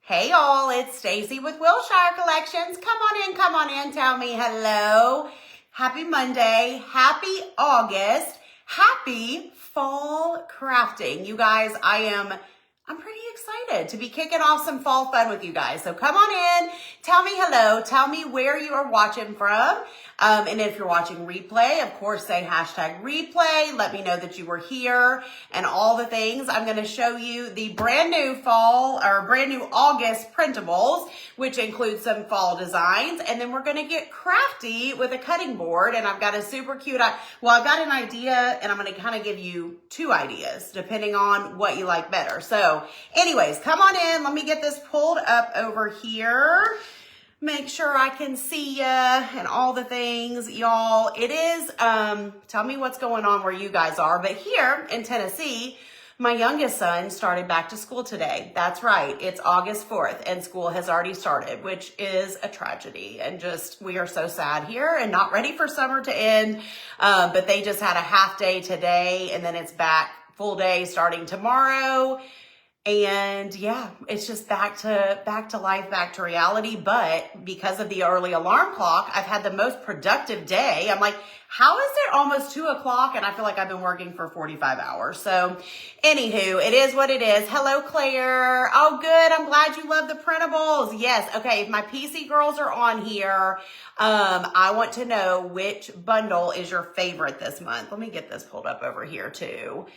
Hey all, it's Stacy with Wilshire Collections. Come on in, tell me hello. Happy Monday, happy August, happy fall crafting. You guys, I'm pretty excited to be kicking off some fall fun with you guys. So come on in, tell me hello, tell me where you are watching from. And if you're watching replay, of course, say hashtag replay. Let me know that you were here and all the things. I'm going to show you the brand new fall or brand new August printables, which include some fall designs. And then we're going to get crafty with a cutting board. And I've got a super cute, I've got an idea and I'm going to kind of give you two ideas depending on what you like better. So anyways, come on in. Let me get this pulled up over here. Make sure I can see ya and all the things, y'all. It is, tell me what's going on where you guys are. But here in Tennessee, my youngest son started back to school today. That's right. It's August 4th and school has already started, which is a tragedy. And just, we are so sad here and not ready for summer to end. But they just had a half day today and then it's back full day starting tomorrow. And yeah, it's just back to life, back to reality. But because of the early alarm clock, I've had the most productive day. I'm like, how is it almost 2 o'clock? And I feel like I've been working for 45 hours. So anywho, it is what it is. Hello, Claire. Oh, good. I'm glad you love the printables. Yes. Okay. If my PC girls are on here, I want to know which bundle is your favorite this month. Let me get this pulled up over here too.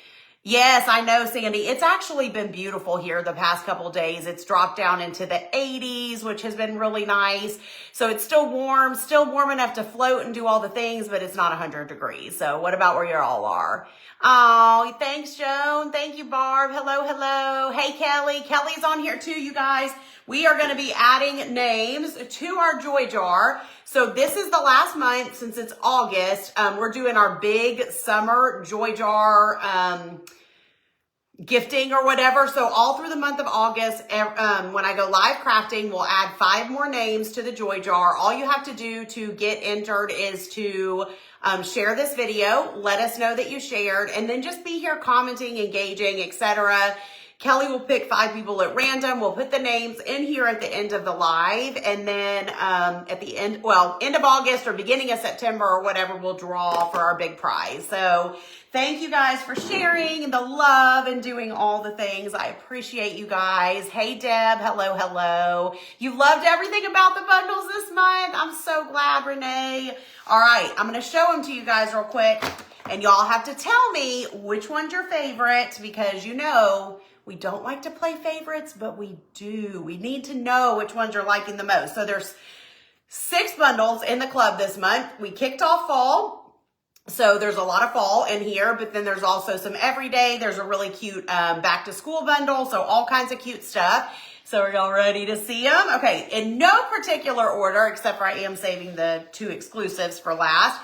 Yes, I know, Sandy. It's actually been beautiful here the past couple of days. It's dropped down into the 80s, which has been really nice. So it's still warm enough to float and do all the things, but it's not 100 degrees. So what about where you all are? Oh, thanks, Joan. Thank you, Barb. Hello, hello. Hey, Kelly. Kelly's on here too, you guys. We are going to be adding names to our Joy Jar. So this is the last month since it's August. We're doing our big summer Joy Jar gifting or whatever. So all through the month of August, when I go live crafting, we'll add 5 more names to the Joy Jar. All you have to do to get entered is to share this video, let us know that you shared, and then just be here commenting, engaging, etc. Kelly will pick 5 people at random. We'll put the names in here at the end of the live. And then at the end of August or beginning of September or whatever, we'll draw for our big prize. So thank you guys for sharing the love and doing all the things. I appreciate you guys. Hey, Deb. Hello, hello. You loved everything about the bundles this month. I'm so glad, Renee. All right. I'm going to show them to you guys real quick. And y'all have to tell me which one's your favorite because you know, we don't like to play favorites, but we do. We need to know which ones you're liking the most. So there's 6 bundles in the club this month. We kicked off fall. So there's a lot of fall in here, but then there's also some everyday. There's a really cute back to school bundle. So all kinds of cute stuff. So are y'all ready to see them? Okay, in no particular order, except for I am saving the 2 exclusives for last.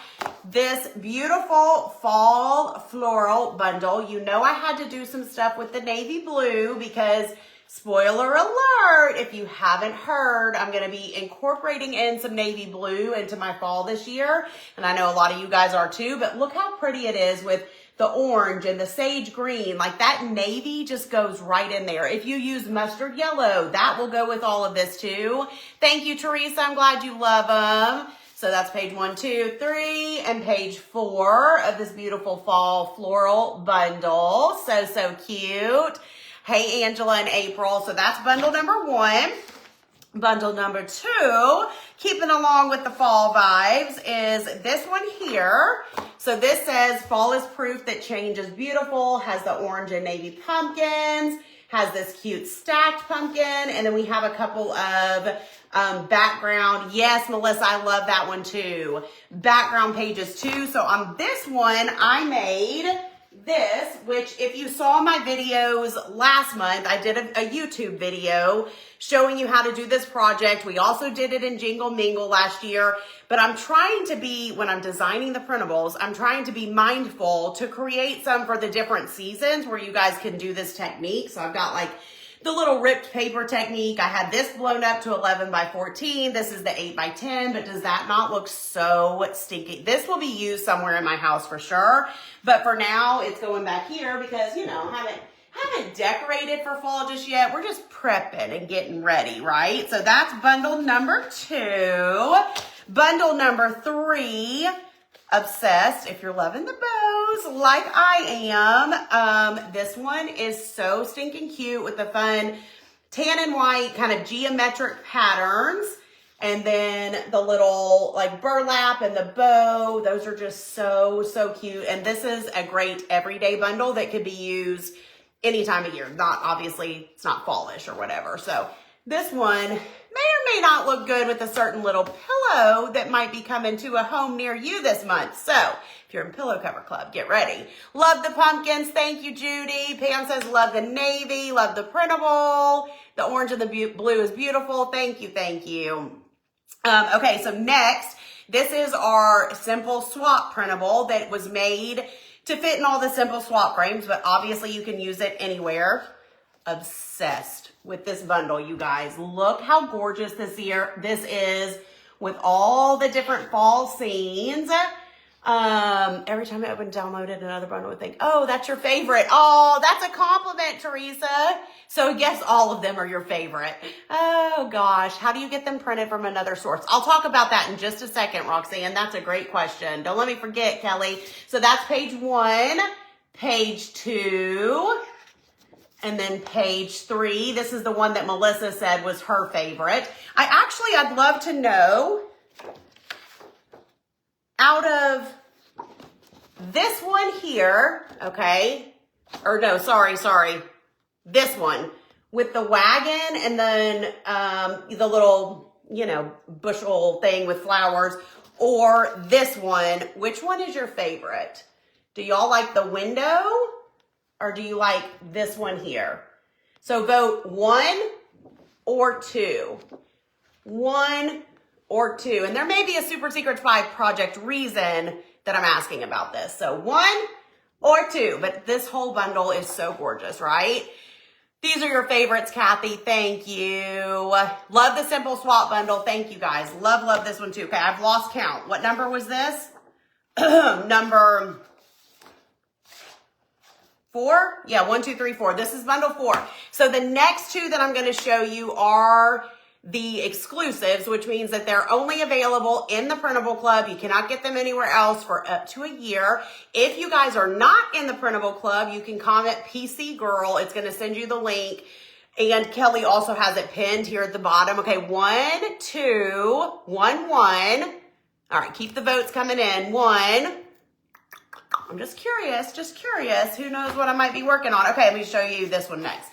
This beautiful fall floral bundle. You know I had to do some stuff with the navy blue because, spoiler alert, if you haven't heard, I'm going to be incorporating in some navy blue into my fall this year. And I know a lot of you guys are too, but look how pretty it is with the orange and the sage green. Like that navy just goes right in there. If you use mustard yellow, that will go with all of this too. Thank you, Teresa. I'm glad you love them. So that's page 1, 2, 3, and page 4 of this beautiful fall floral bundle. So cute. Hey, Angela and April. So that's bundle number 1. Bundle number 2, keeping along with the fall vibes, is this one here. So this says fall is proof that change is beautiful, has the orange and navy pumpkins, has this cute stacked pumpkin, and then we have a couple of background. Yes, Melissa, I love that one too. Background pages too. So on this one, I made this, which if you saw my videos last month, I did a YouTube video showing you how to do this project. We also did it in Jingle Mingle last year, but I'm trying to be, when I'm designing the printables, I'm trying to be mindful to create some for the different seasons where you guys can do this technique. So I've got like the little ripped paper technique. I had this blown up to 11 by 14. This is the 8 by 10, but does that not look so stinky? This will be used somewhere in my house for sure. But for now, it's going back here because, you know, haven't haven't decorated for fall just yet. We're just prepping and getting ready, right? So that's bundle number 2. Bundle number 3, obsessed, if you're loving the bows like I am. This one is so stinking cute with the fun tan and white kind of geometric patterns. And then the little like burlap and the bow, those are just so, so cute. And this is a great everyday bundle that could be used any time of year. Not obviously, it's not fallish or whatever. So this one may or may not look good with a certain little pillow that might be coming to a home near you this month. So if you're in Pillow Cover Club, get ready. Love the pumpkins. Thank you, Judy. Pam says, love the navy, love the printable. The orange and the blue is beautiful. Thank you, thank you. Okay, so next, this is our simple swap printable that was made to fit in all the simple swap frames, but obviously you can use it anywhere. Obsessed with this bundle, you guys. Look how gorgeous this is with all the different fall scenes. Every time I open downloaded another bundle, I would think, oh, that's your favorite. Oh, that's a compliment, Teresa. So yes, all of them are your favorite. Oh gosh, how do you get them printed from another source? I'll talk about that in just a second, Roxanne. That's a great question. Don't let me forget, Kelly. So that's page 1, page 2, and then page 3. This is the one that Melissa said was her favorite. I'd love to know, out of this one here, okay, or no, sorry, this one with the wagon and then the little, bushel thing with flowers, or this one, which one is your favorite? Do y'all like the window or do you like this one here? So vote 1 or 2. 1 or 2. And there may be a Super Secret 5 project reason that I'm asking about this. So 1 or 2, but this whole bundle is so gorgeous, right? These are your favorites, Kathy. Thank you. Love the simple swap bundle. Thank you guys. Love this one too. Okay, I've lost count. What number was this? Number 4? Yeah, 1, 2, 3, 4. This is bundle 4. So the next 2 that I'm going to show you are the exclusives, which means that they're only available in the Printable Club. You cannot get them anywhere else for up to a year. If you guys are not in the Printable Club, you can comment PC Girl. It's going to send you the link. And Kelly also has it pinned here at the bottom. Okay, 1, 2, 1, 1. All right, keep the votes coming in. 1. I'm just curious. Who knows what I might be working on? Okay, let me show you this one next.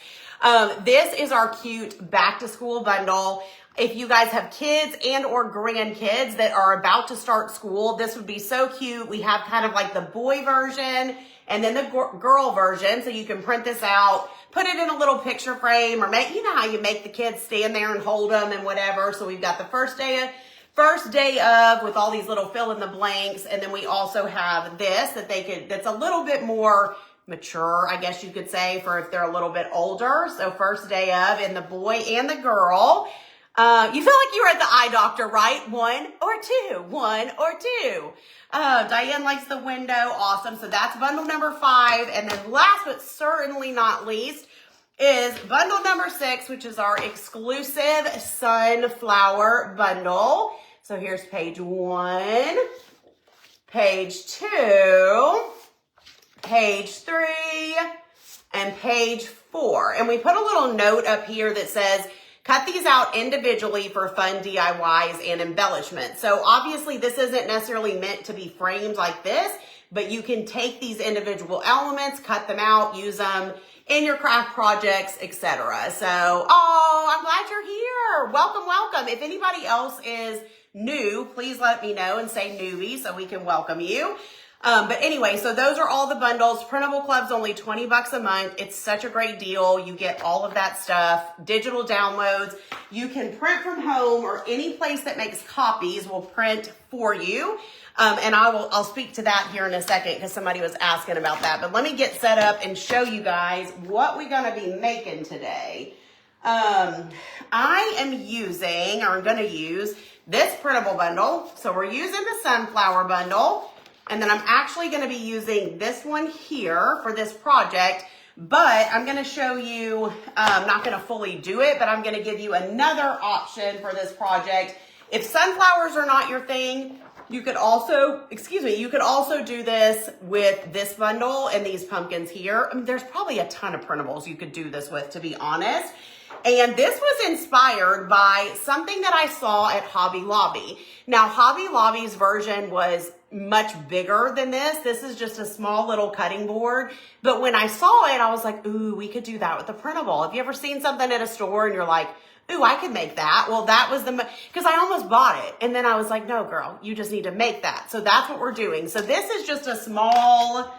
This is our cute back to school bundle. If you guys have kids and or grandkids that are about to start school, this would be so cute. We have kind of like the boy version and then the girl version. So you can print this out, put it in a little picture frame, or make, you know how you make the kids stand there and hold them and whatever. So we've got the first day of with all these little fill in the blanks. And then we also have this that's a little bit more mature, I guess you could say, for if they're a little bit older. So first day of in the boy and the girl. You feel like you were at the eye doctor, right? 1 or 2, 1 or 2. Diane likes the window. Awesome. So that's bundle number 5. And then last but certainly not least is bundle number 6, which is our exclusive sunflower bundle. So here's page 1, page 2, page 3, and page 4. And we put a little note up here that says, cut these out individually for fun DIYs and embellishment. So obviously this isn't necessarily meant to be framed like this, but you can take these individual elements, cut them out, use them in your craft projects, etc. So, oh, I'm glad you're here. Welcome, welcome. If anybody else is new, please let me know and say newbie so we can welcome you. But anyway, so those are all the bundles. Printable Club's only $20 a month. It's such a great deal. You get all of that stuff, digital downloads. You can print from home, or any place that makes copies will print for you. And I'll speak to that here in a second because somebody was asking about that. But let me get set up and show you guys what we're going to be making today. I'm going to use this printable bundle. So we're using the sunflower bundle. And then I'm actually going to be using this one here for this project, But I'm going to show you, I'm not going to fully do it, but I'm going to give you another option for this project. If sunflowers are not your thing, you could also, you could also do this with this bundle and these pumpkins here. I mean, there's probably a ton of printables you could do this with, to be honest. And this was inspired by something that I saw at Hobby Lobby. Now, Hobby Lobby's version was much bigger than this. This is just a small little cutting board. But when I saw it, I was like, ooh, we could do that with a printable. Have you ever seen something at a store and you're like, ooh, I could make that? Well, that was because I almost bought it. And then I was like, no, girl, you just need to make that. So that's what we're doing. So this is just a small,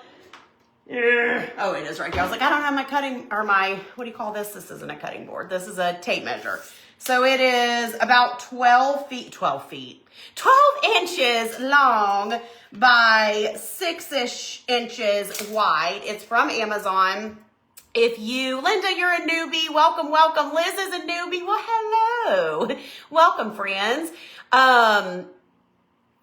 oh, it is right here. I was like, I don't have my cutting, or my, what do you call this? This isn't a cutting board. This is a tape measure. So it is about 12 inches long by 6-ish inches wide. It's from Amazon. If you, Linda, you're a newbie, welcome, welcome. Liz is a newbie. Well, hello. Welcome, friends.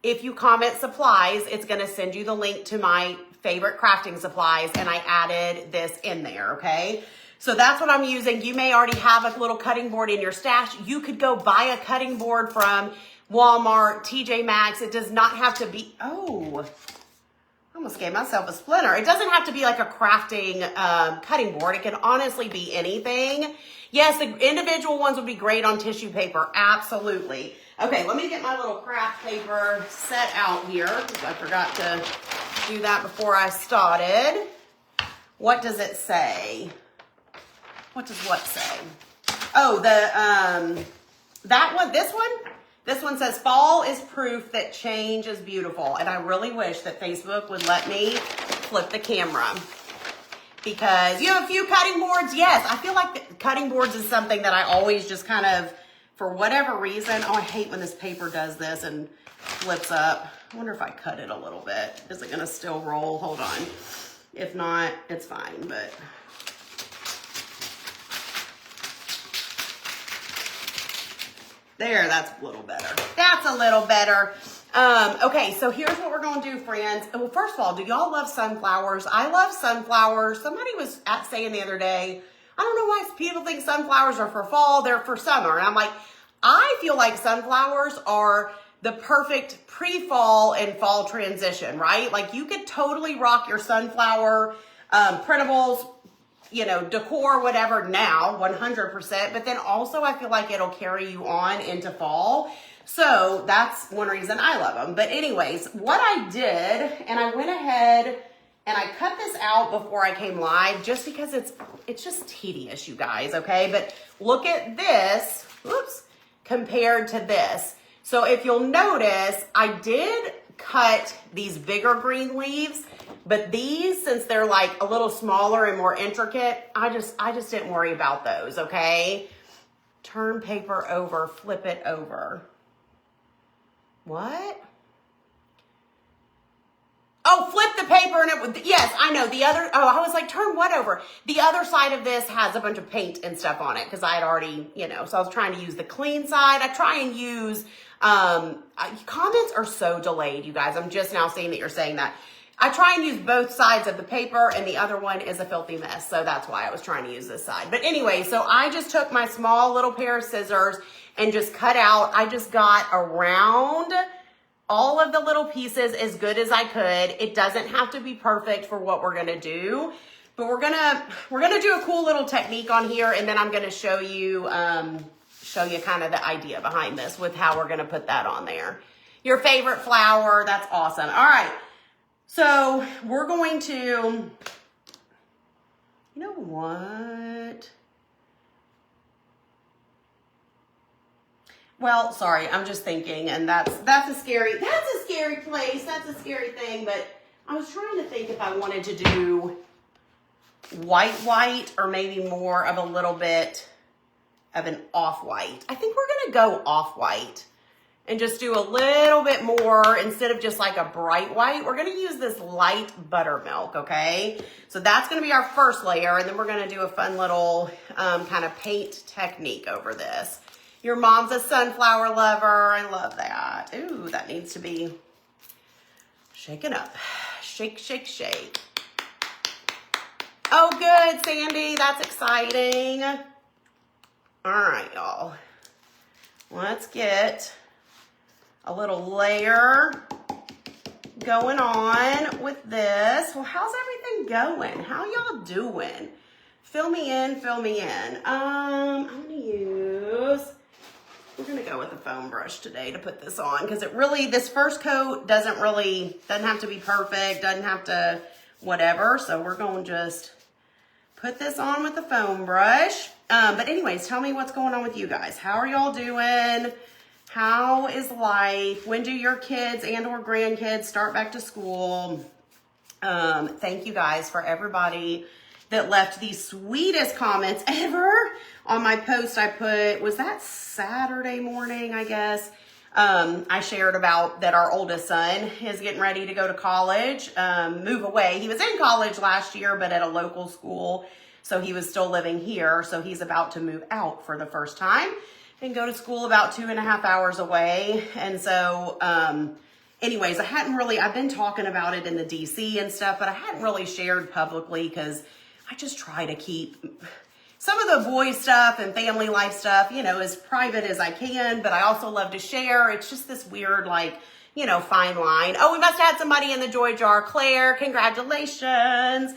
If you comment supplies, it's going to send you the link to my favorite crafting supplies, and I added this in there, okay? So that's what I'm using. You may already have a little cutting board in your stash. You could go buy a cutting board from Walmart, TJ Maxx. It does not have to be, oh, I almost gave myself a splinter. It doesn't have to be like a crafting cutting board. It can honestly be anything. Yes, the individual ones would be great on tissue paper. Absolutely. Okay, let me get my little craft paper set out here, because I forgot to do that before I started. What does it say? What does what say? Oh, that one, this one says, fall is proof that change is beautiful. And I really wish that Facebook would let me flip the camera. Because you have a few cutting boards. Yes, I feel like cutting boards is something that I always just kind of, for whatever reason, oh, I hate when this paper does this and flips up. I wonder if I cut it a little bit. Is it gonna still roll? Hold on. If not, it's fine, but. There, that's a little better. That's a little better. Okay, so here's what we're gonna do, friends. Well, first of all, do y'all love sunflowers? I love sunflowers. Somebody was saying the other day, I don't know why people think sunflowers are for fall, they're for summer. And I'm like, I feel like sunflowers are the perfect pre-fall and fall transition, right? Like you could totally rock your sunflower printables, you know, decor, whatever now, 100%. But then also I feel like it'll carry you on into fall. So that's one reason I love them. But anyways, what I did, and I went ahead and I cut this out before I came live just because it's just tedious, you guys, okay? But look at this, whoops, compared to this. So if you'll notice, I did cut these bigger green leaves, but these, since they're like a little smaller and more intricate, I just didn't worry about those, okay? Turn paper over, flip it over. What? Oh, flip the paper and it would, yes, I know. The other, oh, I was like, turn what over? The other side of this has a bunch of paint and stuff on it because I had already, you know, so I was trying to use the clean side. I try and use, comments are so delayed, you guys. I'm just now seeing that you're saying that. I try and use both sides of the paper and the other one is a filthy mess. So that's why I was trying to use this side. But anyway, so I just took my small little pair of scissors and just cut out. I just got around all of the little pieces as good as I could. It doesn't have to be perfect for what we're gonna do, but we're gonna do a cool little technique on here, and then I'm gonna show you kind of the idea behind this with how we're gonna put that on there. Your favorite flower, that's awesome. All right, so we're going to, you know what? Well, sorry, I'm just thinking, and that's a scary place, that's a scary thing, but I was trying to think if I wanted to do white, or maybe more of a little bit of an off-white. I think we're gonna go off-white and just do a little bit more instead of just like a bright white. We're gonna use this light buttermilk, okay? So that's gonna be our first layer, and then we're gonna do a fun little kind of paint technique over this. Your mom's a sunflower lover. I love that. Ooh, that needs to be shaken up. Shake, shake, shake. Oh, good, Sandy. That's exciting. All right, y'all. Let's get a little layer going on with this. Well, how's everything going? How y'all doing? Fill me in, fill me in. I'm gonna go with the foam brush today to put this on, because it really, this first coat doesn't have to be perfect, doesn't have to whatever. So we're gonna just put this on with the foam brush. But anyways, tell me what's going on with you guys. How are y'all doing? How is life? When do your kids and or grandkids start back to school? Thank you guys for everybody that left the sweetest comments ever on my post I put, was that Saturday morning, I guess? I shared about that our oldest son is getting ready to go to college, move away. He was in college last year, but at a local school, so he was still living here. So he's about to move out for the first time and go to school about 2.5 hours away. And so, anyways, I've been talking about it in the DC and stuff, but I hadn't really shared publicly because I just try to keep some of the boy stuff and family life stuff, as private as I can, but I also love to share. It's just this weird, fine line. Oh, we must have had somebody in the joy jar. Claire, congratulations.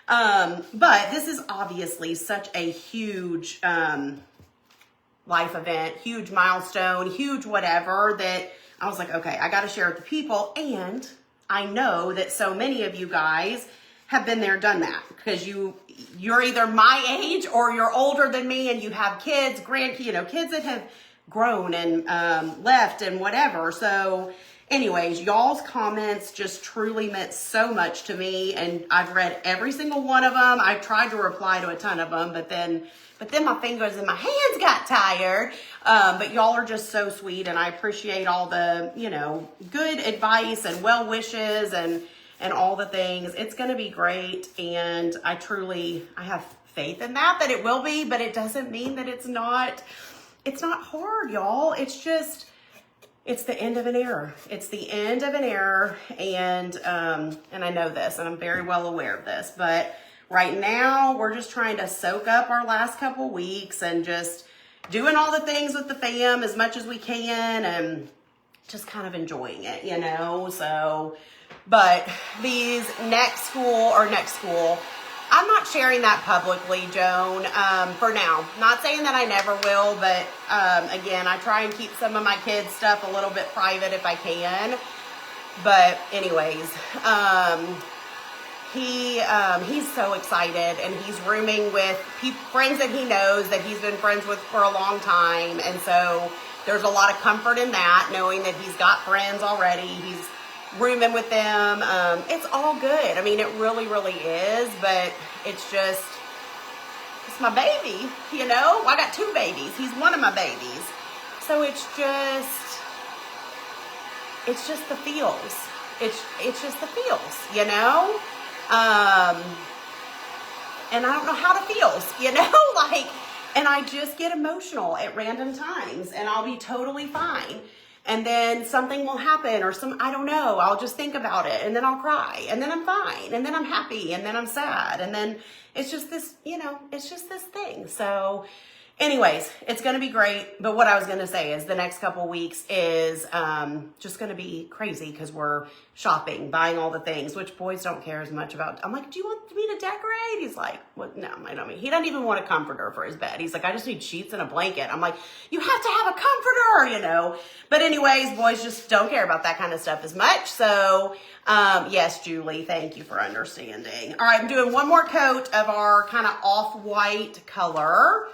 But this is obviously such a huge, life event, huge milestone, huge whatever, that I was like, okay, I got to share with the people. And I know that so many of you guys have been there, done that, because you're either my age or you're older than me and you have kids, kids that have grown and left and whatever. So anyways, y'all's comments just truly meant so much to me, and I've read every single one of them. I tried to reply to a ton of them, but then my fingers and my hands got tired. But y'all are just so sweet, and I appreciate all the, good advice and well wishes and all the things. It's going to be great. And I have faith in that it will be, but it doesn't mean that it's not hard, y'all. It's the end of an era. It's the end of an era. And I know this, and I'm very well aware of this, but right now we're just trying to soak up our last couple weeks and just doing all the things with the fam as much as we can and just kind of enjoying it, so. But these next school, I'm not sharing that publicly, Joan, for now. Not saying that I never will, but again, I try and keep some of my kids' stuff a little bit private if I can. But anyways, he's so excited, and he's rooming with friends that he knows that he's been friends with for a long time. And so there's a lot of comfort in that, knowing that he's got friends already. He's rooming with them. It's all good. I mean, it really, really is, but it's my baby, I got 2 babies. He's one of my babies. So it's just the feels. It's just the feels, and I don't know how to feels, and I just get emotional at random times, and I'll be totally fine. And then something will happen, or I don't know, I'll just think about it, and then I'll cry, and then I'm fine, and then I'm happy, and then I'm sad, and then it's just this, it's just this thing. So anyways, it's going to be great. But what I was going to say is the next couple weeks is just going to be crazy, because we're shopping, buying all the things, which boys don't care as much about. I'm like, do you want me to decorate? He's like, well, no, I don't mean, he doesn't even want a comforter for his bed. He's like, I just need sheets and a blanket. I'm like, you have to have a comforter, But anyways, boys just don't care about that kind of stuff as much. So yes, Julie, thank you for understanding. All right, I'm doing one more coat of our kind of off-white color,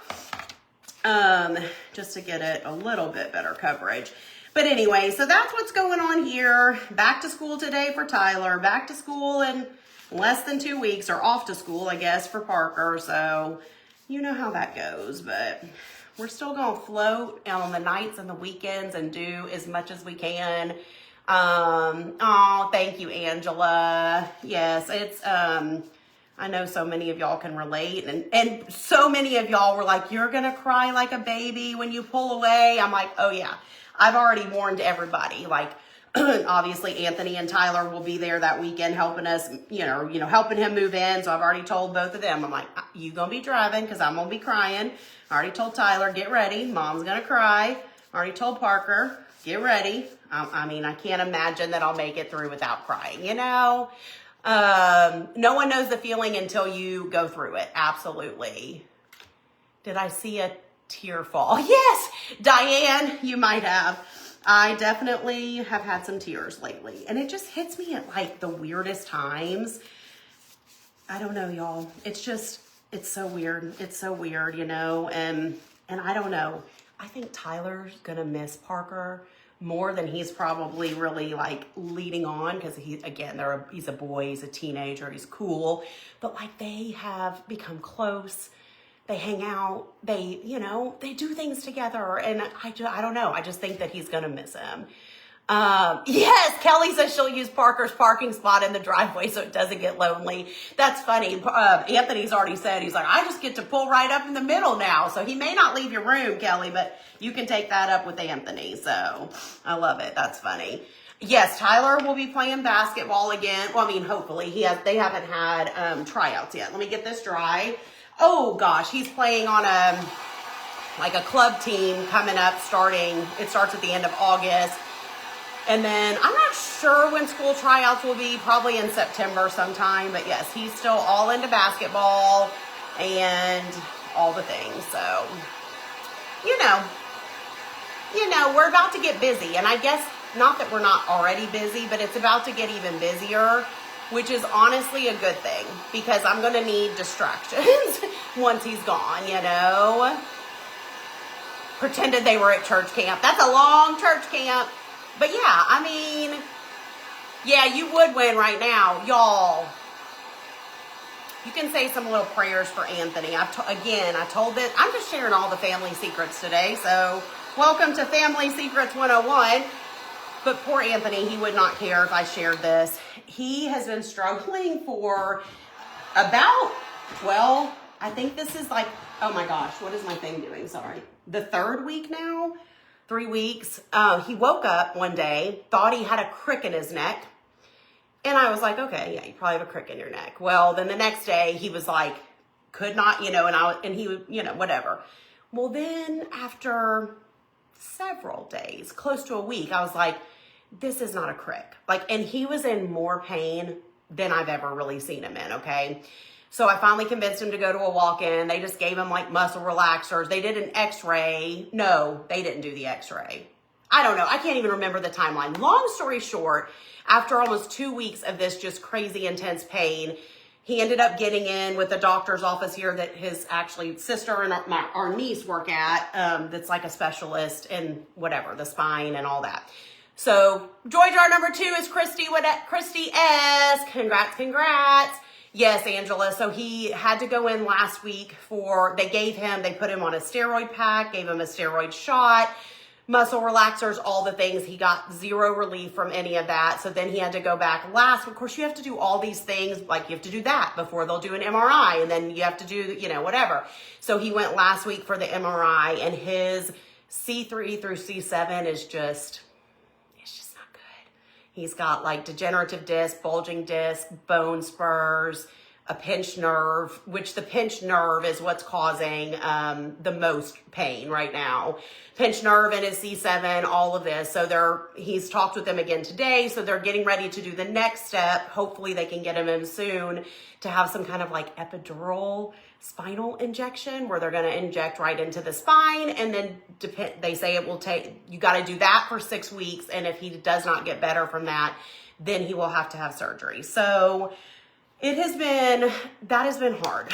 just to get it a little bit better coverage. But anyway, so that's what's going on here. Back to school today for Tyler. Back to school in less than 2 weeks, or off to school, I guess, for Parker. So you know how that goes, but we're still going to float on the nights and the weekends and do as much as we can. Oh, thank you, Angela. Yes, it's, I know so many of y'all can relate, and so many of y'all were like, you're going to cry like a baby when you pull away. I'm like, oh yeah, I've already warned everybody. Like, Obviously, Anthony and Tyler will be there that weekend helping us, helping him move in. So I've already told both of them, I'm like, you gonna be driving because I'm gonna be crying. I already told Tyler, get ready. Mom's gonna cry. I already told Parker, get ready. I can't imagine that I'll make it through without crying, No one knows the feeling until you go through it. Absolutely. Did I see a tear fall? Yes, Diane, you might have. I definitely have had some tears lately, and it just hits me at like the weirdest times. I don't know, y'all. It's so weird. It's so weird, and I don't know. I think Tyler's gonna miss Parker more than he's probably really like leading on, because he's a boy, he's a teenager, he's cool, but like they have become close. They hang out, they do things together, and I don't know. I just think that he's gonna miss him. Yes, Kelly says she'll use Parker's parking spot in the driveway so it doesn't get lonely. That's funny. Anthony's already said, he's like, I just get to pull right up in the middle now. So he may not leave your room, Kelly, but you can take that up with Anthony. So I love it. That's funny. Yes, Tyler will be playing basketball again. Well, hopefully they haven't had tryouts yet. Let me get this dry. Oh gosh, he's playing on a club team coming up it starts at the end of August. And then I'm not sure when school tryouts will be, probably in September sometime, but yes, he's still all into basketball and all the things. So, we're about to get busy, and I guess not that we're not already busy, but it's about to get even busier, which is honestly a good thing, because I'm going to need distractions once he's gone, Pretended they were at church camp. That's a long church camp. But yeah, you would win right now, y'all. You can say some little prayers for Anthony. I told this. I'm just sharing all the family secrets today. So welcome to Family Secrets 101. But poor Anthony, he would not care if I shared this. He has been struggling for I think this is like, oh my gosh, what is my thing doing? Sorry. The third week now, 3 weeks. He woke up one day, thought he had a crick in his neck. And I was like, okay, yeah, you probably have a crick in your neck. Well, then the next day he was like, could not, and he would, whatever. Well, then after several days, close to a week, I was like, this is not a crick. And he was in more pain than I've ever really seen him in, okay? So I finally convinced him to go to a walk-in. They just gave him muscle relaxers. They did an x-ray. No, they didn't do the x-ray. I don't know. I can't even remember the timeline. Long story short, after almost 2 weeks of this just crazy intense pain, he ended up getting in with the doctor's office here that his actually sister and our niece work at. That's like a specialist in whatever, the spine and all that. So joy jar number 2 is Christy S. Congrats. Yes, Angela. So he had to go in last week they put him on a steroid pack, gave him a steroid shot, muscle relaxers, all the things. He got zero relief from any of that. So then he had to go back of course, you have to do all these things. You have to do that before they'll do an MRI, and then you have to do, whatever. So he went last week for the MRI, and his C3 through C7 is just not good. He's got degenerative disc, bulging disc, bone spurs, a pinched nerve, which the pinched nerve is what's causing the most pain right now. Pinched nerve and his C7, all of this. So he's talked with them again today. So they're getting ready to do the next step. Hopefully they can get him in soon to have some kind of epidural spinal injection where they're going to inject right into the spine. And then they say you got to do that for 6 weeks. And if he does not get better from that, then he will have to have surgery. So that has been hard.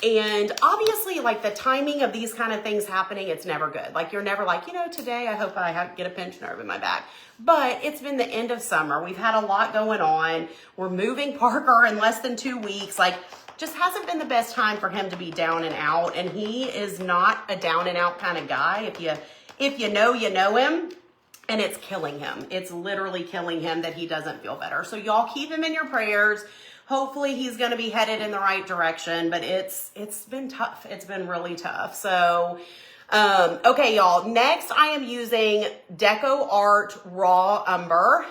And obviously, the timing of these kind of things happening, it's never good. You're never today I hope I get a pinched nerve in my back. But it's been the end of summer. We've had a lot going on. We're moving Parker in less than 2 weeks. Just hasn't been the best time for him to be down and out. And he is not a down and out kind of guy. If you know him. And it's killing him. It's literally killing him that he doesn't feel better. So y'all keep him in your prayers. Hopefully he's going to be headed in the right direction, but it's been tough. It's been really tough. So Okay, y'all. Next, I am using Decor Raw Umber,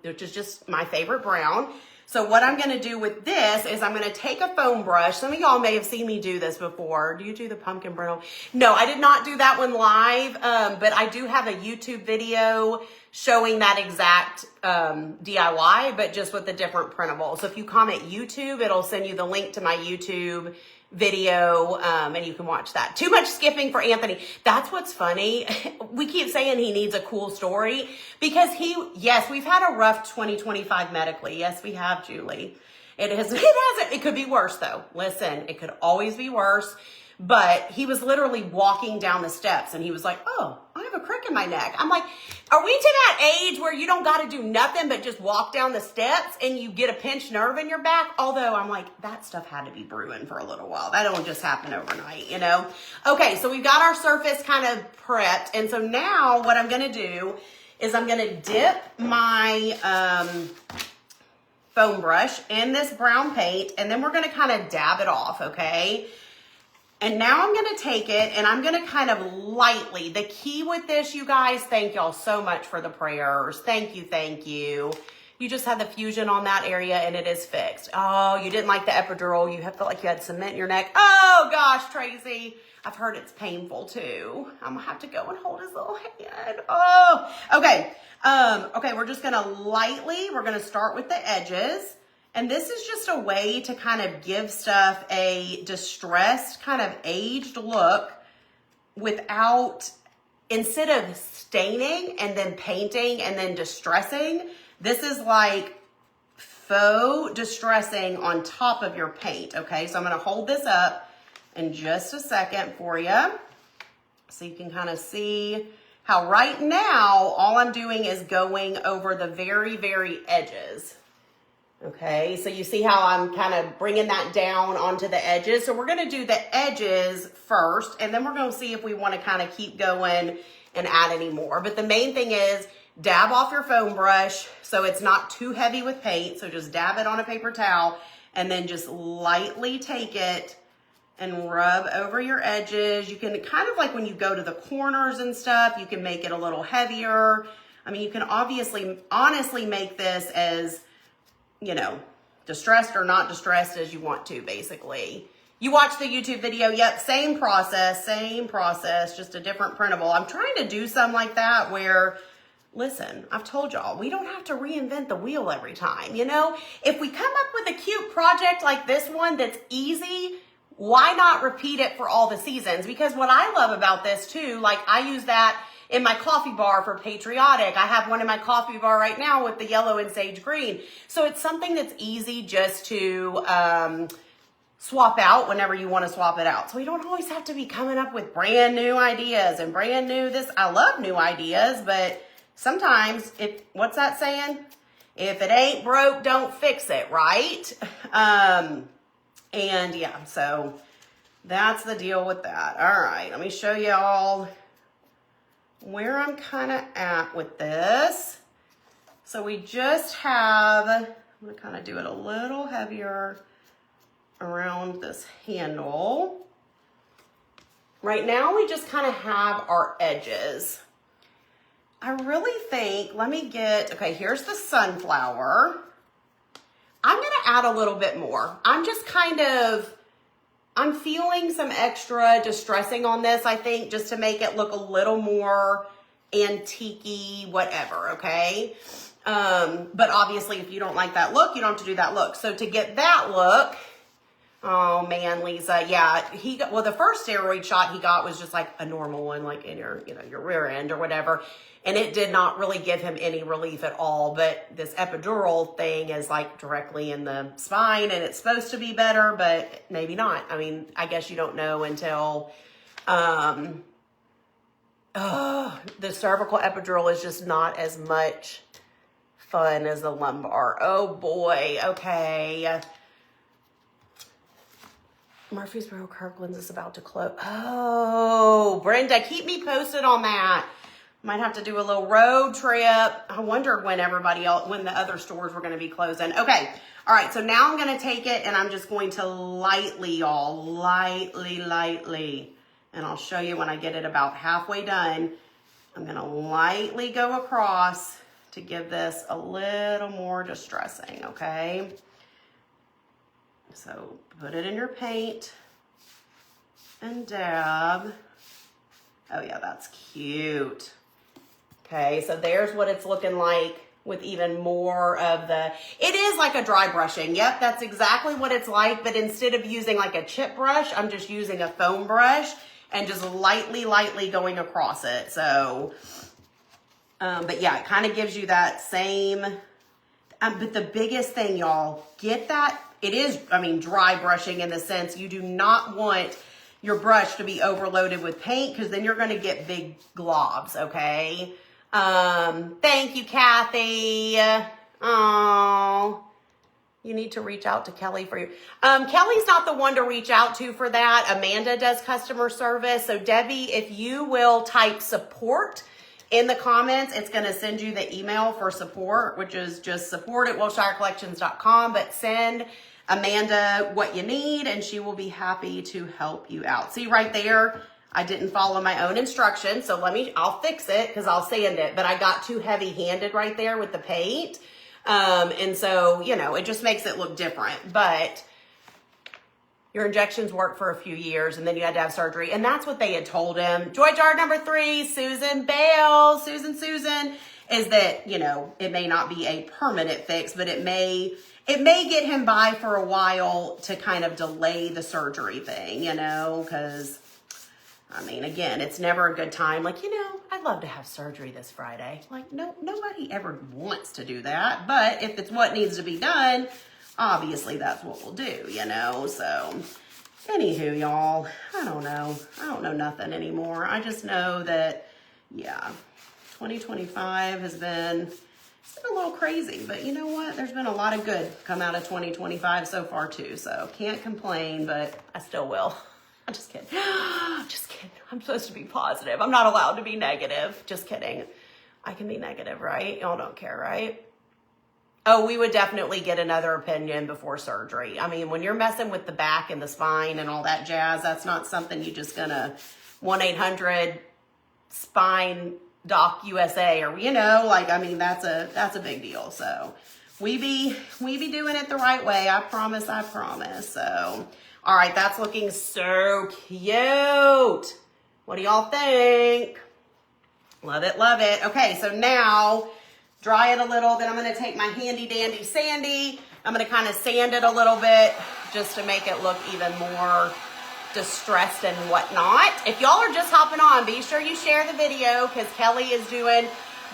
which is just my favorite brown. So what I'm going to do with this is I'm going to take a foam brush. Some of y'all may have seen me do this before. Do you do the pumpkin brittle? No, I did not do that one live, but I do have a YouTube video showing that exact DIY, but just with a different printable. So if you comment YouTube, it'll send you the link to my YouTube video, and you can watch that. Too much skipping for Anthony. That's what's funny. We keep saying he needs a cool story because yes, we've had a rough 2025 medically. Yes, we have, Julie. It could be worse though. Listen, it could always be worse. But he was literally walking down the steps and he was like, oh, I have a crick in my neck. I'm like, are we to that age where you don't got to do nothing but just walk down the steps and you get a pinched nerve in your back? Although I'm like, that stuff had to be brewing for a little while. That don't just happen overnight, you know? Okay, so we've got our surface kind of prepped. And so now what I'm going to do is I'm going to dip my foam brush in this brown paint and then we're going to kind of dab it off, okay? And now I'm going to take it and I'm going to kind of lightly, the key with this, you guys, thank y'all so much for the prayers. Thank you, thank you. You just had the fusion on that area and it is fixed. Oh, you didn't like the epidural. You felt like you had cement in your neck. Oh gosh, Tracy. I've heard it's painful too. I'm going to have to go and hold his little hand. Oh, okay. Okay, we're just going to we're going to start with the edges. And this is just a way to kind of give stuff a distressed, kind of aged look without, instead of staining and then painting and then distressing, this is like faux distressing on top of your paint, okay? So I'm gonna hold this up in just a second for you so you can kind of see how right now all I'm doing is going over the very, very edges. Okay, so you see how I'm kind of bringing that down onto the edges. So we're going to do the edges first, and then we're going to see if we want to kind of keep going and add any more. But the main thing is dab off your foam brush so it's not too heavy with paint. So just dab it on a paper towel and then just lightly take it and rub over your edges. You can kind of like when you go to the corners and stuff, you can make it a little heavier. I mean, you can honestly make this as, you know, distressed or not distressed as you want to, basically. You watch the YouTube video, yep, same process, just a different printable. I'm trying to do some like that where, listen, I've told y'all, we don't have to reinvent the wheel every time, you know? If we come up with a cute project like this one that's easy, why not repeat it for all the seasons? Because what I love about this too, like I use that in my coffee bar for patriotic. I have one in my coffee bar right now with the yellow and sage green. So it's something that's easy just to swap out whenever you want to swap it out. So you don't always have to be coming up with brand new ideas and brand new this. I love new ideas, but sometimes what's that saying? If it ain't broke, don't fix it, right? And yeah, so that's the deal with that. All right, let me show y'all where I'm kind of at with this. So we just have, I'm gonna kind of do it a little heavier around this handle. Right now we just kind of have our edges. I really think, okay, here's the sunflower. I'm gonna add a little bit more. I'm feeling some extra distressing on this, I think, just to make it look a little more antique-y, whatever, okay? But obviously, if you don't like that look, you don't have to do that look. So to get that look, oh man, Lisa, yeah, the first steroid shot he got was just like a normal one, like in your, your rear end or whatever. And it did not really give him any relief at all. But this epidural thing is like directly in the spine and it's supposed to be better, but maybe not. I mean, I guess you don't know until, the cervical epidural is just not as much fun as the lumbar. Oh boy. Okay. Murfreesboro Kirkland's is about to close. Oh, Brenda, keep me posted on that. Might have to do a little road trip. I wondered when when the other stores were going to be closing. Okay. All right. So now I'm going to take it and I'm just going to lightly, and I'll show you when I get it about halfway done. I'm gonna lightly go across to give this a little more distressing, okay? So put it in your paint and dab. Oh yeah, that's cute. Okay, so there's what it's looking like with even more of the, it is like a dry brushing. Yep, that's exactly what it's like, but instead of using like a chip brush, I'm just using a foam brush and just lightly going across it. So, but yeah, it kind of gives you that same, but the biggest thing, y'all, get that, it is, I mean, dry brushing in the sense you do not want your brush to be overloaded with paint because then you're going to get big globs, okay? Thank you, Kathy. Oh, you need to reach out to Kelly for you. Kelly's not the one to reach out to for that. Amanda does customer service. So Debbie, if you will type support in the comments, it's going to send you the email for support, which is just support@wilshirecollections.com, but send Amanda what you need and she will be happy to help you out. See right there, I didn't follow my own instructions, so I'll fix it because I'll sand it, but I got too heavy-handed right there with the paint. And so, you know, it just makes it look different, but your injections worked for a few years and then you had to have surgery. And that's what they had told him. Joy jar number 3, Susan Bale, Susan, is that, you know, it may not be a permanent fix, but it may get him by for a while to kind of delay the surgery thing, you know, because I mean, again, it's never a good time. Like, you know, I'd love to have surgery this Friday. Like, no, nobody ever wants to do that. But if it's what needs to be done, obviously that's what we'll do, you know? So, anywho, y'all, I don't know nothing anymore. I just know that, yeah, 2025 has been, it's been a little crazy. But you know what? There's been a lot of good come out of 2025 so far, too. So, can't complain, but I still will. I'm just kidding. Just kidding. I'm supposed to be positive. I'm not allowed to be negative. Just kidding. I can be negative, right? Y'all don't care, right? Oh, we would definitely get another opinion before surgery. I mean, when you're messing with the back and the spine and all that jazz, that's not something you just gonna 1-800 spine doc USA or, you know, like, I mean, that's a big deal. So we be doing it the right way. I promise. So, all right, that's looking so cute. What do y'all think? Love it, love it. Okay, so now dry it a little. Then I'm going to take my handy dandy sandy. I'm going to kind of sand it a little bit just to make it look even more distressed and whatnot. If y'all are just hopping on, be sure you share the video because Kelly is doing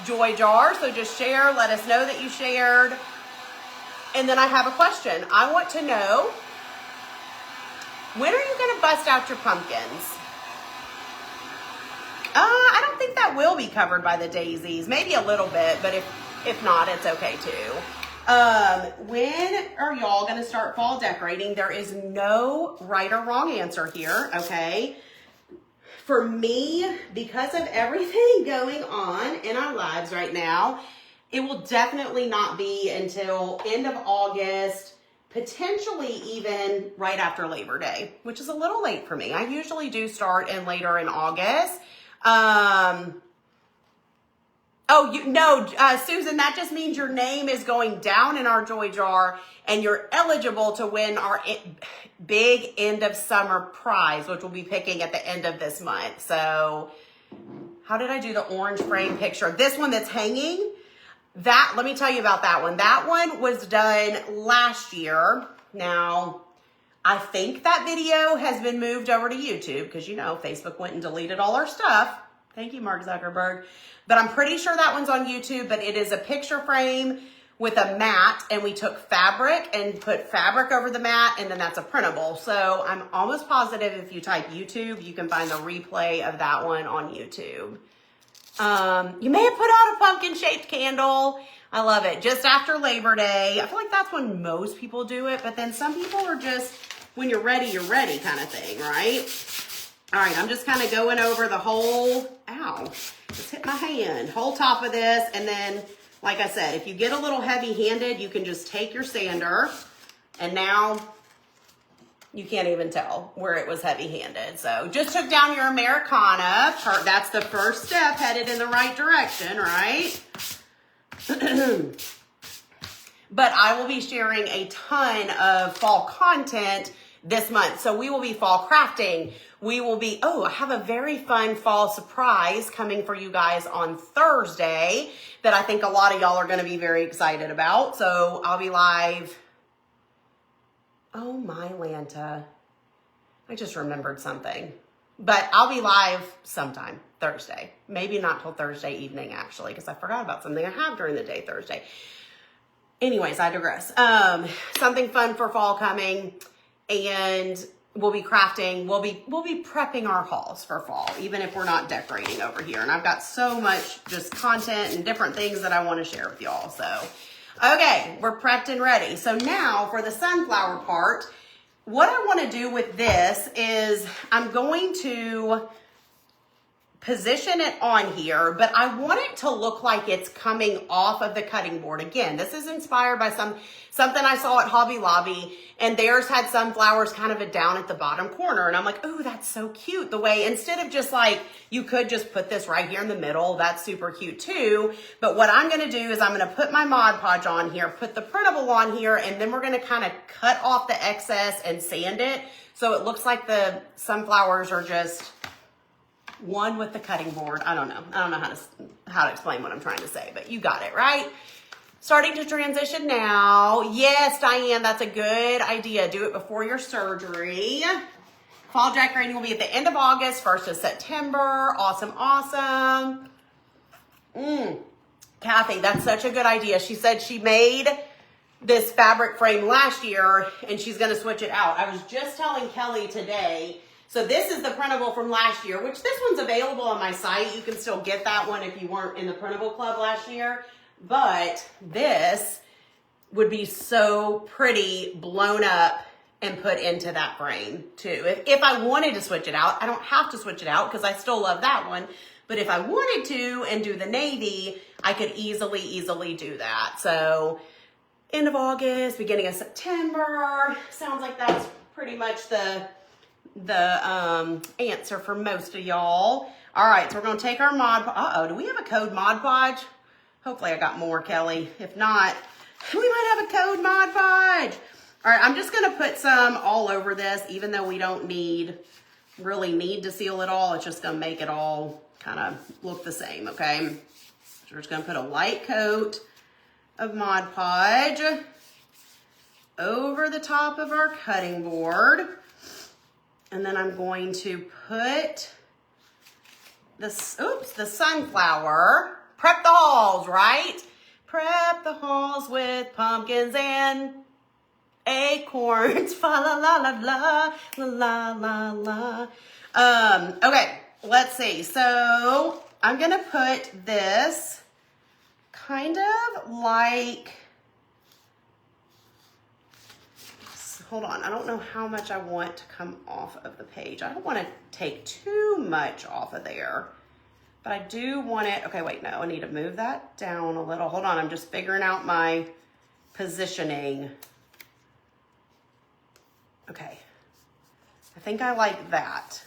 Joy Jar. So just share. Let us know that you shared. And then I have a question. I want to know, when are you going to bust out your pumpkins? I don't think that will be covered by the daisies. Maybe a little bit, but if not, it's okay too. When are y'all going to start fall decorating? There is no right or wrong answer here, okay? For me, because of everything going on in our lives right now, it will definitely not be until end of August, potentially even right after Labor Day, which is a little late for me. I usually do start later in August. Susan, that just means your name is going down in our Joy Jar and you're eligible to win our big end of summer prize, which we'll be picking at the end of this month. So how did I do the orange frame picture? This one that's hanging, let me tell you about that one. That one was done last year. Now, I think that video has been moved over to YouTube because, you know, Facebook went and deleted all our stuff. Thank you, Mark Zuckerberg. But I'm pretty sure that one's on YouTube, but it is a picture frame with a mat, and we took fabric and put fabric over the mat, and then that's a printable. So I'm almost positive if you type YouTube, you can find the replay of that one on YouTube. You may have put out a pumpkin-shaped candle. I love it. Just after Labor Day. I feel like that's when most people do it, but then some people are just, when you're ready kind of thing, right? All right, I'm just kind of going over the whole, just hit my hand, whole top of this. And then, like I said, if you get a little heavy-handed, you can just take your sander and now You can't even tell where it was heavy-handed. So just took down your Americana. That's the first step, headed in the right direction, right? But I will be sharing a ton of fall content this month. So we will be fall crafting. We will be, I have a very fun fall surprise coming for you guys on Thursday that I think a lot of y'all are going to be very excited about. So I'll be live. Oh my Lanta. I just remembered something. But I'll be live sometime Thursday. Maybe not till Thursday evening, actually, because I forgot about something I have during the day Thursday. Anyways, I digress. Something fun for fall coming, and we'll be crafting. We'll be prepping our hauls for fall, even if we're not decorating over here. And I've got so much just content and different things that I want to share with y'all. So, okay, we're prepped and ready. So now for the sunflower part, what I want to do with this is I'm going to position it on here, but I want it to look like it's coming off of the cutting board. Again, this is inspired by something I saw at Hobby Lobby, and theirs had sunflowers kind of down at the bottom corner. And I'm like, oh, that's so cute. The way, instead of just like, you could just put this right here in the middle. That's super cute too. But what I'm going to do is I'm going to put my Mod Podge on here, put the Printable on here, and then we're going to kind of cut off the excess and sand it. So it looks like the sunflowers are just one with the cutting board. I don't know how to explain what I'm trying to say, but you got it, right? Starting to transition now. Yes, Diane, that's a good idea. Do it before your surgery. Fall decorating will be at the end of August, 1st of September. Awesome, awesome. Kathy, that's such a good idea. She said she made this fabric frame last year and she's going to switch it out. I was just telling Kelly today. So this is the Printable from last year, which this one's available on my site. You can still get that one if you weren't in the Printable Club last year. But this would be so pretty blown up and put into that frame too. If I wanted to switch it out, I don't have to switch it out because I still love that one. But if I wanted to and do the navy, I could easily do that. So end of August, beginning of September. Sounds like that's pretty much the answer for most of y'all. All right, so we're gonna take our Mod. Do we have a code Mod Podge? Hopefully I got more, Kelly. If not, we might have a code Mod Podge. All right, I'm just gonna put some all over this, even though we don't really need to seal it all. It's just gonna make it all kind of look the same, okay? So we're just gonna put a light coat of Mod Podge over the top of our cutting board. And then I'm going to put the sunflower. Prep the halls, right? Prep the halls with pumpkins and acorns. Fa la la la la la la la. Okay, let's see. So I'm gonna put this kind of like, hold on, I don't know how much I want to come off of the page. I don't want to take too much off of there, but I do want it. Okay, wait, no, I need to move that down a little. Hold on, I'm just figuring out my positioning. Okay, I think I like that.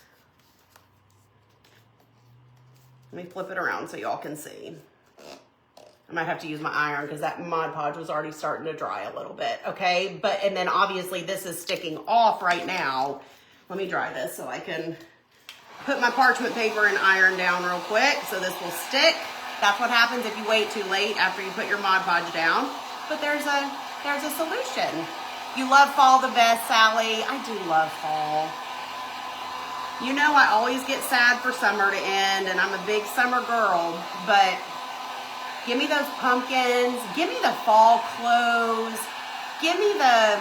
Let me flip it around so y'all can see. I might have to use my iron because that Mod Podge was already starting to dry a little bit, okay? And then obviously this is sticking off right now. Let me dry this so I can put my parchment paper and iron down real quick so this will stick. That's what happens if you wait too late after you put your Mod Podge down. But there's a solution. You love fall the best, Sally. I do love fall. You know I always get sad for summer to end, and I'm a big summer girl, but give me those pumpkins, give me the fall clothes, give me the,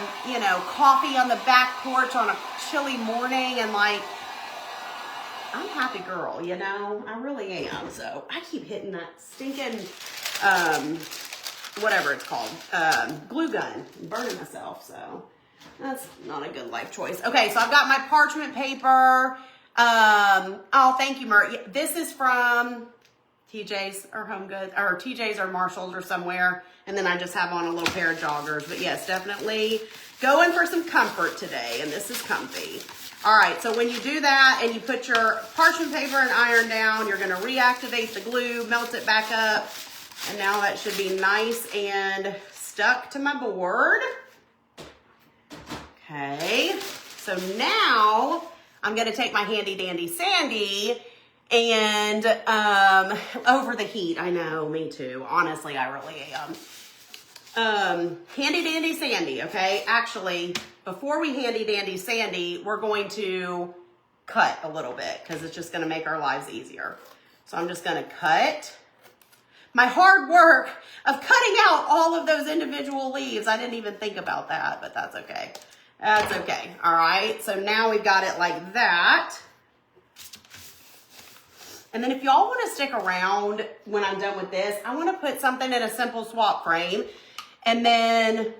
coffee on the back porch on a chilly morning, and like, I'm a happy girl, I really am. So I keep hitting that stinking, whatever it's called, glue gun, burning myself, so that's not a good life choice. Okay, so I've got my parchment paper. Oh, thank you, Mert. This is from TJ's or Home Goods, or TJ's or Marshall's or somewhere. And then I just have on a little pair of joggers. But yes, definitely going for some comfort today. And this is comfy. All right, so when you do that and you put your parchment paper and iron down, you're gonna reactivate the glue, melt it back up. And now that should be nice and stuck to my board. Okay, so now I'm gonna take my handy dandy Sandy and over the heat. I know, me too. Honestly, I really am. Handy dandy Sandy, okay? Actually, before we handy dandy Sandy, we're going to cut a little bit because it's just gonna make our lives easier. So I'm just gonna cut. My hard work of cutting out all of those individual leaves. I didn't even think about that, but that's okay. That's okay, all right? So now we've got it like that. And then if y'all wanna stick around when I'm done with this, I wanna put something in a simple swap frame. And then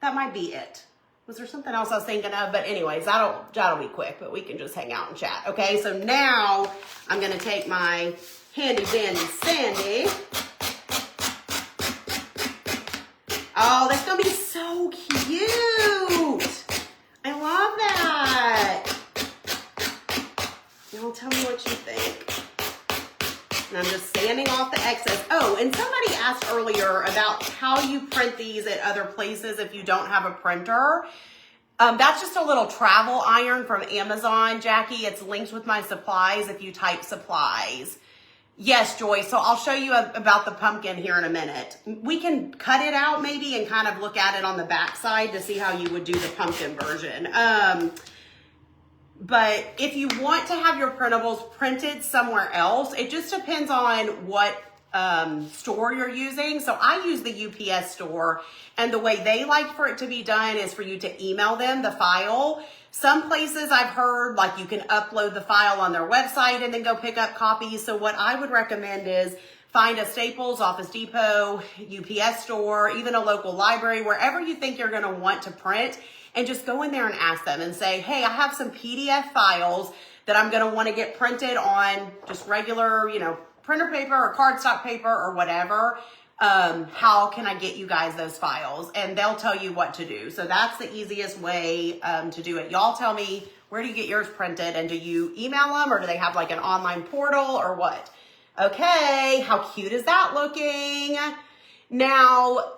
that might be it. Was there something else I was thinking of? But anyways, that'll be quick, but we can just hang out and chat. Okay, so now I'm gonna take my handy dandy Sandy. Oh, that's gonna be so cute. I love that. Y'all tell me what you think. And I'm just sanding off the excess. Oh, and somebody asked earlier about how you print these at other places if you don't have a printer. That's just a little travel iron from Amazon, Jackie. It's linked with my supplies if you type supplies. Yes, Joy. So I'll show you about the pumpkin here in a minute. We can cut it out maybe and kind of look at it on the back side to see how you would do the pumpkin version. But if you want to have your printables printed somewhere else, it just depends on what store you're using. So I use the UPS store, and the way they like for it to be done is for you to email them the file. Some places I've heard like you can upload the file on their website and then go pick up copies. So what I would recommend is find a Staples, Office Depot, UPS store, even a local library, wherever you think you're going to want to print, and just go in there and ask them and say, hey, I have some PDF files that I'm going to want to get printed on just regular, printer paper or cardstock paper or whatever. How can I get you guys those files? And they'll tell you what to do. So that's the easiest way to do it. Y'all tell me, where do you get yours printed? And do you email them, or do they have like an online portal or what? Okay, how cute is that looking? Now,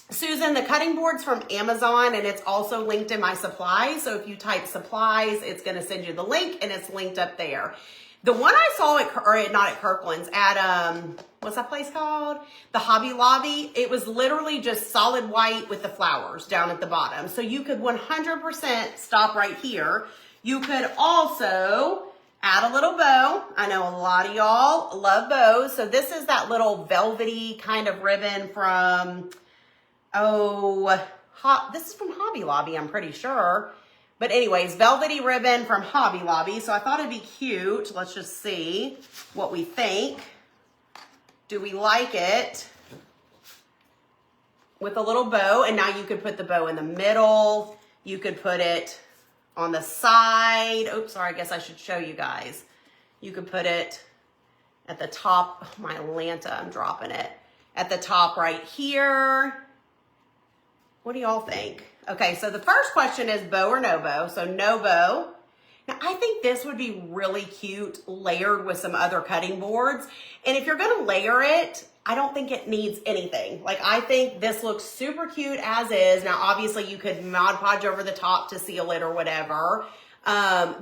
Susan, the cutting board's from Amazon, and it's also linked in my supplies. So if you type supplies, it's going to send you the link, and it's linked up there. The one I saw not at Kirkland's, at, what's that place called? The Hobby Lobby. It was literally just solid white with the flowers down at the bottom. So you could 100% stop right here. You could also add a little bow. I know a lot of y'all love bows. So this is that little velvety kind of ribbon from, this is from Hobby Lobby, I'm pretty sure. But anyways, velvety ribbon from Hobby Lobby. So I thought it'd be cute. Let's just see what we think. Do we like it? With a little bow, and now you could put the bow in the middle. You could put it on the side. Oops, sorry, I guess I should show you guys. You could put it at the top. Oh, my Lanta, I'm dropping it. At the top right here. What do y'all think? Okay, so the first question is bow or no bow. So no bow. Now, I think this would be really cute layered with some other cutting boards. And if you're gonna layer it, I don't think it needs anything. Like, I think this looks super cute as is. Now, obviously you could Mod Podge over the top to seal it or whatever.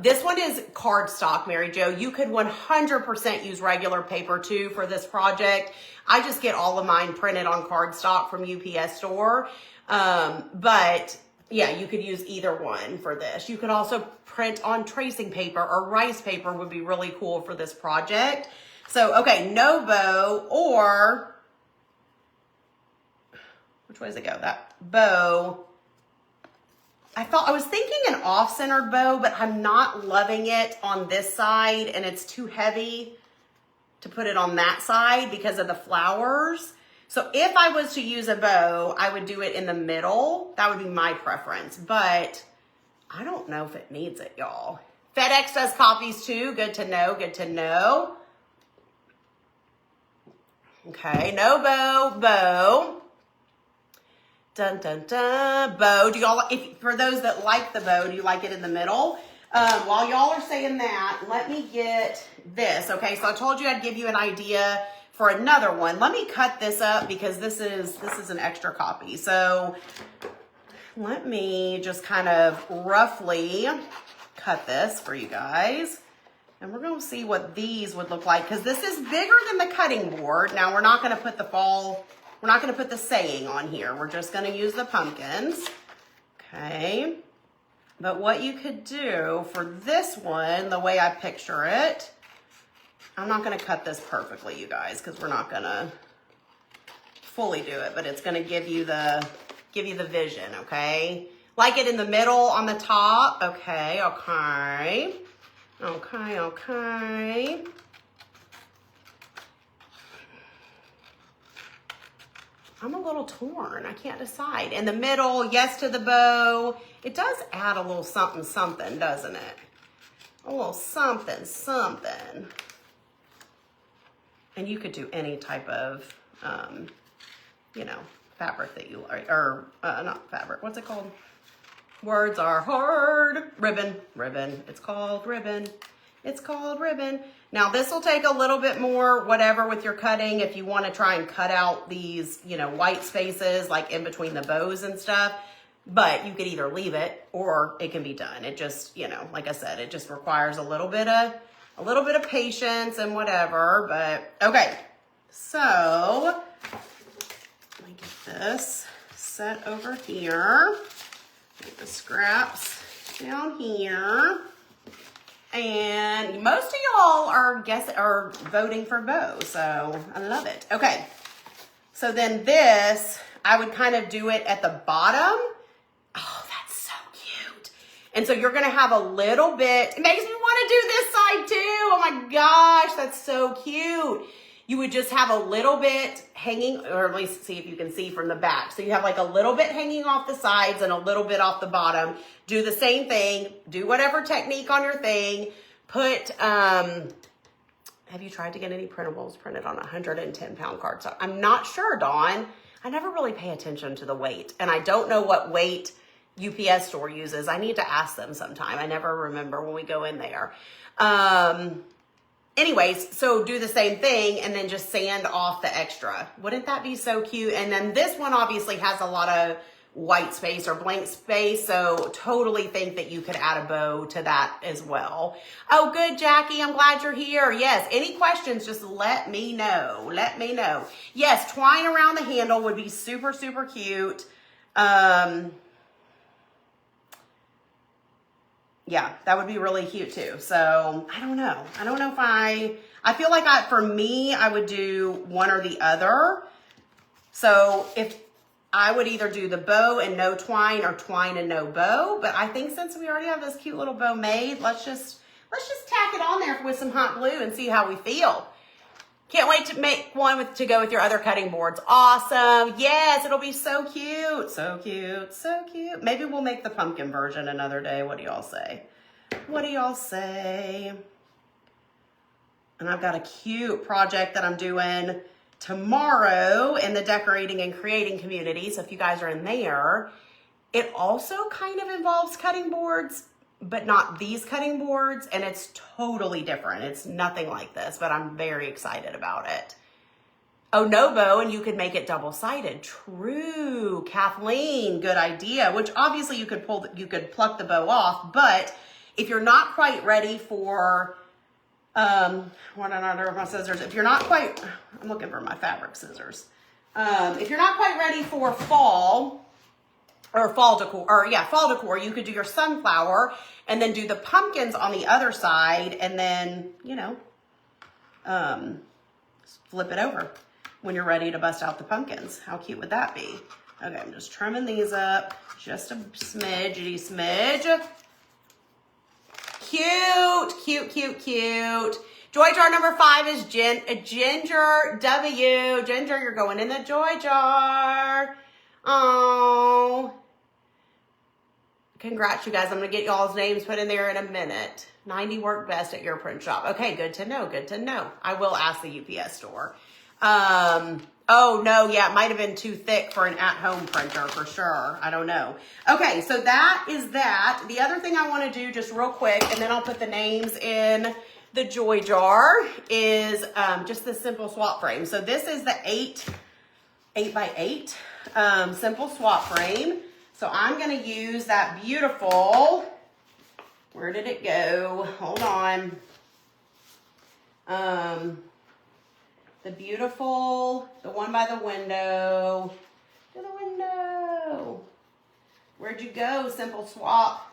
This one is cardstock, Mary Jo. You could 100% use regular paper too for this project. I just get all of mine printed on cardstock from UPS store. But yeah, you could use either one for this. You could also print on tracing paper, or rice paper would be really cool for this project. So, okay, no bow, or which way does it go? That bow. I was thinking an off-centered bow, but I'm not loving it on this side, and it's too heavy to put it on that side because of the flowers. So if I was to use a bow, I would do it in the middle. That would be my preference, but I don't know if it needs it, y'all. FedEx does copies too. Good to know, good to know. Okay, no bow, bow. Dun, dun, dun, bow. Do y'all, for those that like the bow, do you like it in the middle? While y'all are saying that, let me get this. Okay, so I told you I'd give you an idea for another one. Let me cut this up because this is an extra copy. So let me just kind of roughly cut this for you guys. And we're going to see what these would look like because this is bigger than the cutting board. Now we're not going to put the fall, we're not going to put the saying on here. We're just going to use the pumpkins. Okay. But what you could do for this one, the way I picture it, I'm not going to cut this perfectly, you guys, because we're not going to fully do it, but it's going to give you the vision, okay? Like it in the middle on the top. Okay, okay. Okay, okay. I'm a little torn. I can't decide. In the middle, yes to the bow. It does add a little something, something, doesn't it? A little something, something. And you could do any type of, you know, fabric that you like, or not fabric, what's it called? Words are hard. Ribbon, ribbon. It's called ribbon. It's called ribbon. Now this will take a little bit more, whatever, with your cutting. If you want to try and cut out these, you know, white spaces like in between the bows and stuff, but you could either leave it or it can be done. It just, you know, like I said, it just requires a little bit of patience and whatever, but okay. So let me get this set over here. Get the scraps down here. And most of y'all are voting for bow, so I love it. Okay, so then this, I would kind of do it at the bottom. Oh, that's so cute. And so you're gonna have a little bit, it makes me wanna do this side too. Oh my gosh, that's so cute. You would just have a little bit hanging, or at least see if you can see from the back. So you have like a little bit hanging off the sides and a little bit off the bottom. Do the same thing. Do whatever technique on your thing. Put, have you tried to get any printables printed on 110-pound cardstock? I'm not sure, Dawn. I never really pay attention to the weight. And I don't know what weight UPS store uses. I need to ask them sometime. I never remember when we go in there. Anyways, so do the same thing and then just sand off the extra. Wouldn't that be so cute? And then this one obviously has a lot of white space or blank space, so totally think that you could add a bow to that as well. Oh, good, Jackie. I'm glad you're here. Yes, any questions, just let me know. Let me know. Yes, twine around the handle would be super, super cute. Yeah, that would be really cute too. So I don't know. I don't know if I feel like for me, I would do one or the other. So if I would either do the bow and no twine or twine and no bow, but I think since we already have this cute little bow made, let's just tack it on there with some hot glue and see how we feel. Can't wait to make one to go with your other cutting boards. Awesome. Yes, it'll be so cute. So cute. So cute. Maybe we'll make the pumpkin version another day. What do y'all say? What do y'all say? And I've got a cute project that I'm doing tomorrow in the decorating and creating community. So if you guys are in there, it also kind of involves cutting boards, but not these cutting boards, and it's totally different. It's nothing like this, but I'm very excited about it. Oh, no bow, and you could make it double-sided. True, Kathleen, good idea. Which obviously you could pluck the bow off, but if you're not quite ready for, one another my scissors. If you're not quite, I'm looking for my fabric scissors. If you're not quite ready for fall decor, you could do your sunflower and then do the pumpkins on the other side and then, you know, flip it over when you're ready to bust out the pumpkins. How cute would that be? Okay, I'm just trimming these up just a smidge. Cute, cute, cute, cute. Joy jar number 5 is Ginger W. Ginger, you're going in the joy jar. Oh, congrats, you guys. I'm going to get y'all's names put in there in a minute. 90 work best at your print shop. Okay, good to know. Good to know. I will ask the UPS store. Oh no, yeah, it might have been too thick for an at-home printer for sure. I don't know. Okay, so that is that. The other thing I want to do just real quick, and then I'll put the names in the Joy Jar, is just this simple swap frame. So this is the 8 by 8 simple swap frame. So I'm going to use that beautiful, where did it go? Hold on. The beautiful, the one by the window. To the window. Where'd you go, simple swap?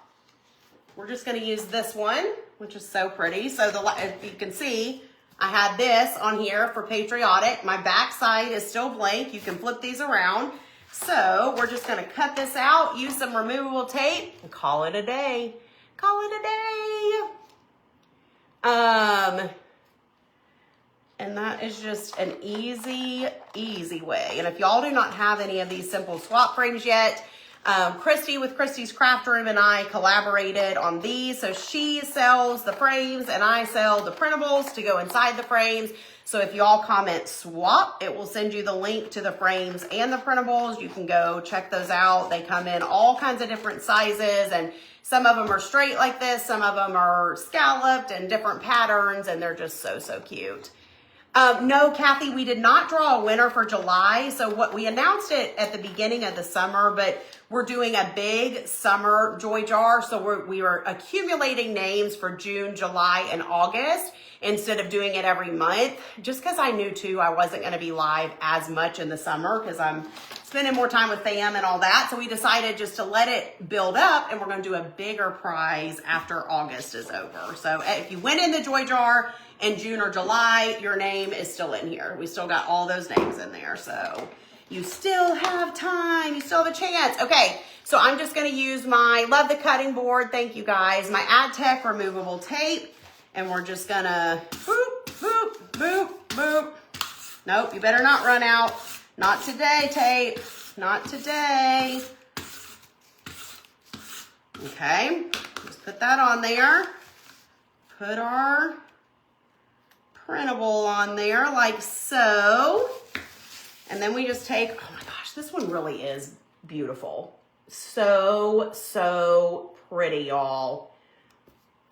We're just going to use this one, which is so pretty. So if you can see, I had this on here for patriotic. My back side is still blank. You can flip these around. So we're just going to cut this out, use some removable tape, and call it a day. Call it a day. And that is just an easy, easy way. And if y'all do not have any of these simple swap frames yet, Christy with Christy's Craft Room and I collaborated on these. So she sells the frames and I sell the printables to go inside the frames. So if y'all comment swap, it will send you the link to the frames and the printables. You can go check those out. They come in all kinds of different sizes, and some of them are straight like this. Some of them are scalloped and different patterns, and they're just so, so cute. No, Kathy, we did not draw a winner for July. So what we announced it at the beginning of the summer, but we're doing a big summer Joy Jar. So we are accumulating names for June, July, and August instead of doing it every month, just because I knew too I wasn't going to be live as much in the summer because I'm spending more time with fam and all that. So we decided just to let it build up, and we're going to do a bigger prize after August is over. So if you win in the Joy Jar in June or July, your name is still in here. We still got all those names in there. So you still have time. You still have a chance. Okay, so I'm just going to use love the cutting board. Thank you guys. My AdTech removable tape. And we're just going to boop, boop, boop, boop. Nope, you better not run out. Not today, tape. Not today. Okay, just put that on there. Put our printable on there like so. And then we just take, oh my gosh, this one really is beautiful. So, so pretty, y'all.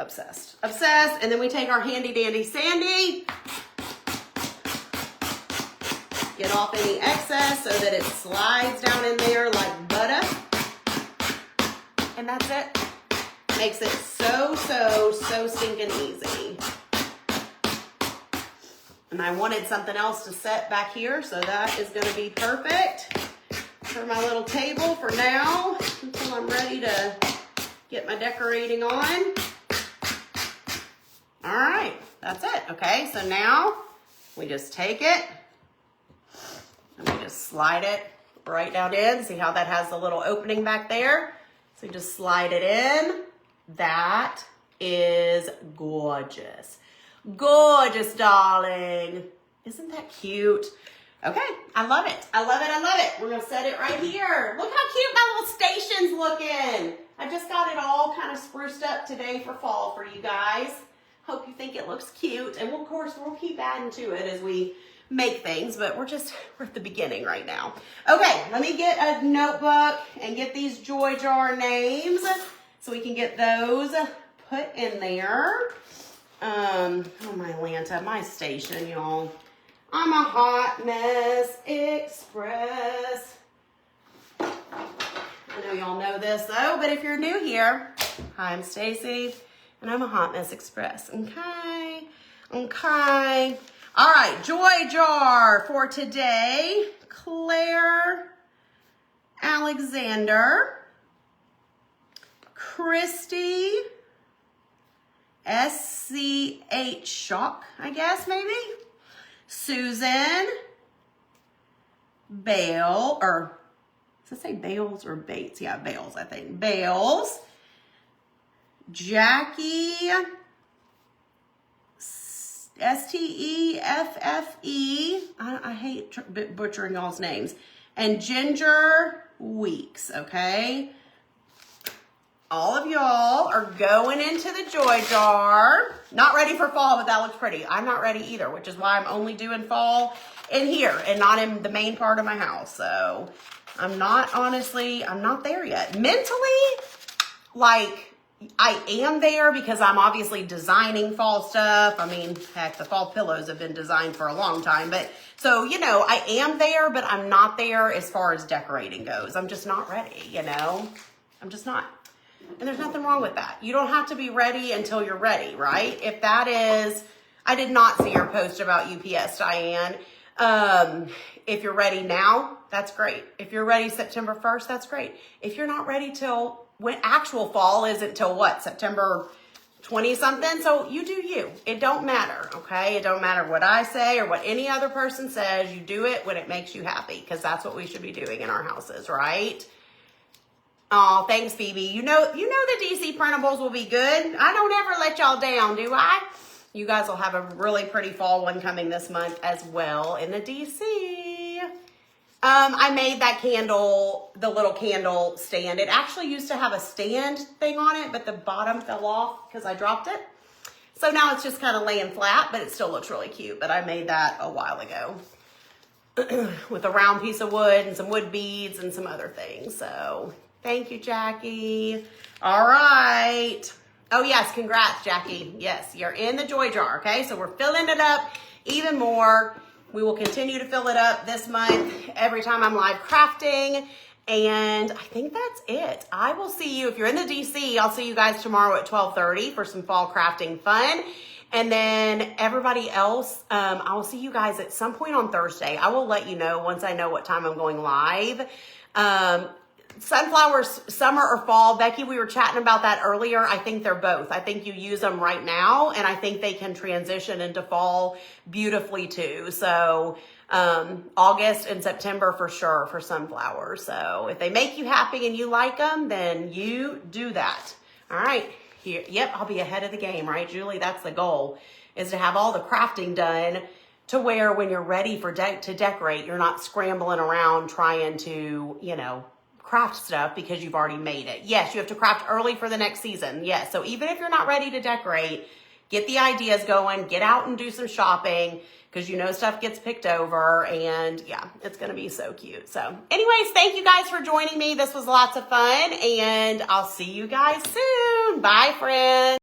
Obsessed. Obsessed. And then we take our handy dandy Sandy. Get off any excess so that it slides down in there like butter. And that's it. Makes it so, so, so stinking easy. And I wanted something else to set back here, so that is going to be perfect for my little table for now until I'm ready to get my decorating on. All right, that's it. Okay, so now we just take it and we just slide it right down in. See how that has the little opening back there? So you just slide it in. That is gorgeous. Gorgeous, darling. Isn't that cute? Okay, I love it. I love it, I love it. We're gonna set it right here. Look how cute my little station's looking. I just got it all kind of spruced up today for fall for you guys. Hope you think it looks cute. And of course, we'll keep adding to it as we make things, but we're at the beginning right now. Okay, let me get a notebook and get these Joy Jar names so we can get those put in there. Oh my Lanta, my station, y'all. I'm a hot mess express. I know y'all know this though, but if you're new here, hi, I'm Stacy, and I'm a hot mess express. Okay, okay. All right, Joy Jar for today. Claire Alexander, Christy SCH Shock, I guess maybe. Susan Bale, or does it say Bales or Bates? Yeah, Bales, I think. Bales. Jackie STEFFE. I hate butchering y'all's names. And Ginger Weeks, okay? all of y'all are going into the joy jar. Not ready for fall, but that looks pretty. I'm not ready either, which is why I'm only doing fall in here and not in the main part of my house. So I'm not there yet. Mentally, like, I am there because I'm obviously designing fall stuff. I mean, heck, the fall pillows have been designed for a long time. But so, you know, I am there, but I'm not there as far as decorating goes. I'm just not ready, you know? I'm just not. And there's nothing wrong with that. You don't have to be ready until you're ready, right? If that is, I did not see your post about UPS, Diane. If you're ready now, that's great. If you're ready September 1st, that's great. If you're not ready till when actual fall isn't till what, September 20 something. So you do you. It don't matter, okay? It don't matter what I say or what any other person says. You do it when it makes you happy, because that's what we should be doing in our houses, right? Oh, thanks, Phoebe. You know the DC printables will be good. I don't ever let y'all down, do I? You guys will have a really pretty fall one coming this month as well in the DC. I made that candle, the little candle stand. It actually used to have a stand thing on it, but the bottom fell off because I dropped it. So now it's just kind of laying flat, but it still looks really cute. But I made that a while ago with a round piece of wood and some wood beads and some other things. So thank you, Jackie. All right. Oh, yes. Congrats, Jackie. Yes, you're in the joy jar, okay? So we're filling it up even more. We will continue to fill it up this month every time I'm live crafting. And I think that's it. I will see you, if you're in the DC, I'll see you guys tomorrow at 12:30 for some fall crafting fun. And then everybody else, I will see you guys at some point on Thursday. I will let you know once I know what time I'm going live. Sunflowers, summer or fall. Becky, we were chatting about that earlier. I think they're both. I think you use them right now, and I think they can transition into fall beautifully too. So August and September for sure for sunflowers. So if they make you happy and you like them, then you do that. All right. Here, yep, I'll be ahead of the game, right, Julie? That's the goal, is to have all the crafting done to where when you're ready for to decorate, you're not scrambling around trying to, you know, craft stuff because you've already made it. Yes, you have to craft early for the next season. Yes, so even if you're not ready to decorate, get the ideas going, get out and do some shopping, because you know stuff gets picked over, and yeah, it's gonna be so cute. So anyways, thank you guys for joining me. This was lots of fun, and I'll see you guys soon. Bye, friends.